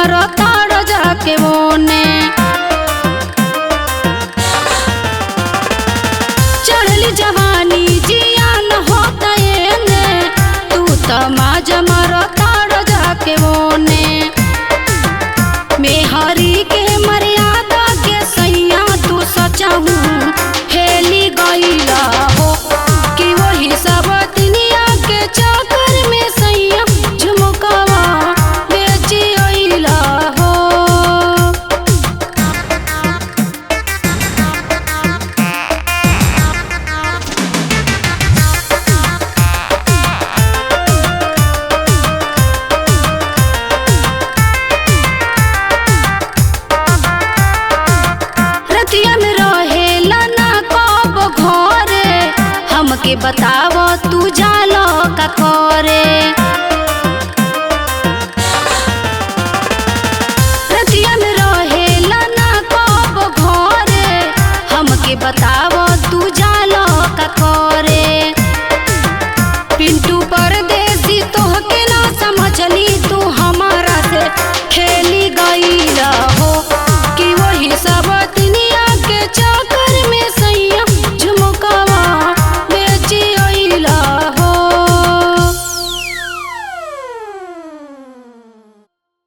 मरो तारो जाके मोने। चढ़ली जवानी जिया न होता एने, तू तमाज मरो तारो जाके मोने। मेहरी के मर्यादा के सैया तू सचाहू हेली गईला हो, कि वही सब दुनिया के चक्कर में सैया झुमकावा बेची अइला हो। रतिया में रहेला ना कब घरे, हमके बताव तू जालो का करे। रतिया में रहेला ना कब घरे, हमके बताव तू जालो का करे। पिंटू पर